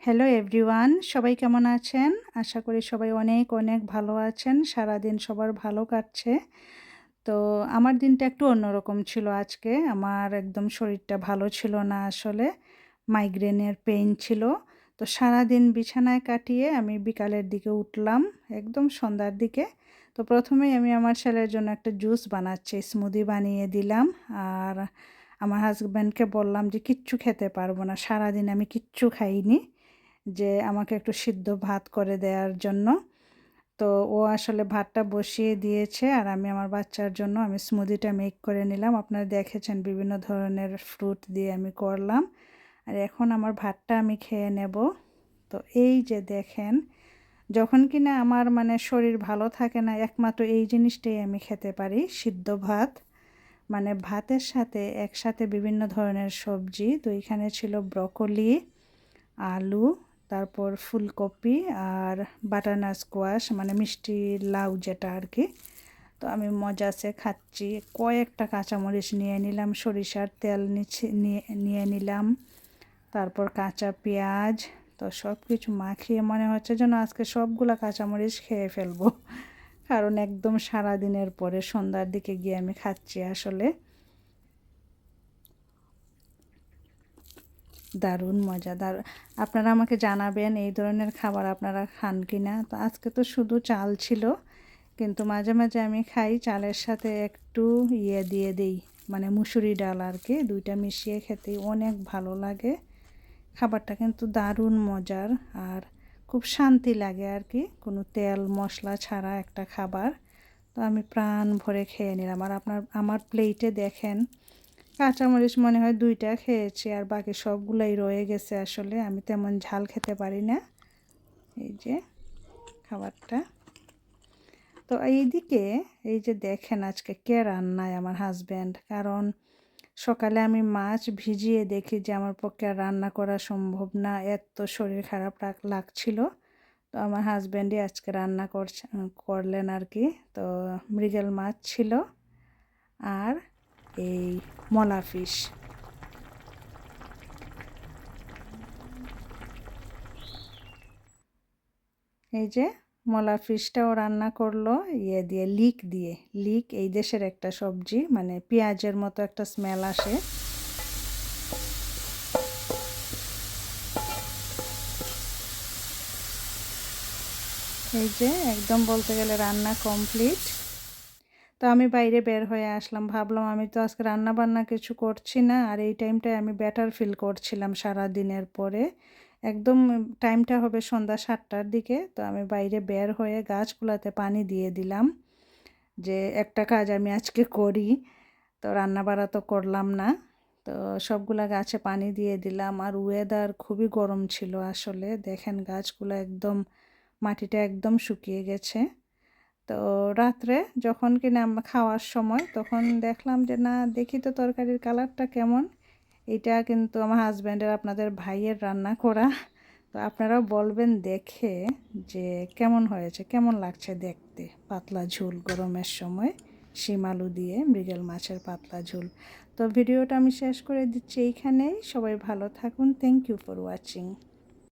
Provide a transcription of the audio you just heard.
Hello everyone, সবাই কেমন আছেন? আশা করি সবাই অনেক অনেক ভালো আছেন। সারাদিন সবার ভালো কাটছে। তো আমার দিনটা একটু অন্যরকম ছিল আজকে। আমার একদম শরীরটা ভালো ছিল না আসলে। মাইগ্রেনের পেইন ছিল। তো সারাদিন বিছানায় কাটিয়ে আমি বিকালের দিকে উঠলাম, একদম সন্ধ্যার দিকে। তো প্রথমেই আমি আমার ছেলের জন্য একটা জুস বানাচ্ছি, স্মুদি বানিয়ে দিলাম। আর আমার হাসব্যান্ডকে বললাম যে কিচ্ছু খেতে পারবো না, সারাদিন আমি কিচ্ছু খাইনি, যে আমাকে একটু সিদ্ধ ভাত করে দেওয়ার জন্য। তো ও আসলে ভাতটা বসিয়ে দিয়েছে আর আমি আমার বাচ্চার জন্য আমি স্মুদিটা মেক করে নিলাম। আপনারা দেখেছেন বিভিন্ন ধরনের ফ্রুট দিয়ে আমি করলাম। আর এখন আমার ভাতটা আমি খেয়ে নেব। তো এই যে দেখেন, যখন কিনা আমার মানে শরীর ভালো থাকে না, একমাত্র এই জিনিসটাই আমি খেতে পারি, সিদ্ধ ভাত। মানে ভাতের সাথে একসাথে বিভিন্ন ধরনের সবজি। তো এখানে ছিল ব্রকলি, আলু, তারপর ফুলকপি আর বাটানা স্কোয়াশ, মানে মিষ্টি লাউ যেটা আর কি। তো আমি মজাসে খাচ্ছি। কয়েকটা কাঁচামরিচ নিয়ে নিলাম, সরিষার তেল নিয়ে নিলাম, তারপর কাঁচা পেঁয়াজ। তো সব কিছু মাখিয়ে মনে হচ্ছে যেন আজকে সবগুলা কাঁচামরিচ খেয়ে ফেলবো, কারণ একদম সারাদিনের পরে সন্ধ্যার দিকে গিয়ে আমি খাচ্ছি আসলে। দারুণ মজাদার। আপনারা আমাকে জানাবেন এই ধরনের খাবার আপনারা খান কি না। তো আজকে তো শুধু চাল ছিল, কিন্তু মাঝে মাঝে আমি খাই চালের সাথে একটু দিয়ে দিই, মানে মুসুরি ডাল আর কি, দুইটা মিশিয়ে খেতে অনেক ভালো লাগে। খাবারটা কিন্তু দারুণ মজার আর খুব শান্তি লাগে আর কি, কোনো তেল মশলা ছাড়া একটা খাবার। তো আমি প্রাণ ভরে খেয়ে নিলাম। আর আমার প্লেটে দেখেন, কাঁচামরিচ মনে হয় 2টা খেয়েছি আর বাকি সবগুলাই রয়ে গেছে। আসলে আমি তেমন ঝাল খেতে পারি না। এই যে খাবারটা। তো এইদিকে এই যে দেখেন আজকে কে রান্নায়, আমার হাজব্যান্ড। কারণ সকালে আমি মাছ ভিজিয়ে দেখি যে আমার পক্ষে আর রান্না করা সম্ভব না, এত শরীর খারাপ লাগছিল। তো আমার হাজব্যান্ডই আজকে রান্না করলেন আর কি। তো মৃগেল মাছ ছিল আর এই মলা ফিশ। এই যে মলা ফিশটাও রান্না করলো দিয়ে লিক এই দেশের একটা সবজি, মানে পেঁয়াজের মতো একটা স্মেল আসে। এই যে একদম বলতে গেলে রান্না কমপ্লিট। তো আমি বাইরে বের হয়ে আসলাম, ভাবলাম আমি তো আজকে রান্না বান্না কিছু করছি না, আর এই টাইমটায় আমি বেটার ফিল করছিলাম সারা দিনের পরে। একদম টাইমটা হবে সন্ধ্যা 7টার দিকে। তো আমি বাইরে বের হয়ে গাছগুলাতে পানি দিয়ে দিলাম, যে একটা কাজ আমি আজকে করি। তো রান্না বাড়া তো করলাম না। তো সবগুলা গাছে পানি দিয়ে দিলাম। আর ওয়েদার খুবই গরম ছিল আসলে, দেখেন গাছগুলো একদম, মাটিটা একদম শুকিয়ে গেছে। তো রাত্রে যখন কিনা আমরা খাওয়ার সময়, তখন দেখলাম যে না, দেখি তো তরকারির কালারটা কেমন। এটা কিন্তু আমার হাজব্যান্ডের, আপনাদের ভাইয়ের রান্না করা। তো আপনারাও বলবেন দেখে যে কেমন হয়েছে, কেমন লাগছে দেখতে। পাতলা ঝোল গরমের সময়, শিম আলু দিয়ে মৃগেল মাছের পাতলা ঝোল। তো ভিডিওটা আমি শেষ করে দিচ্ছি এইখানেই। সবাই ভালো থাকুন। Thank you for watching.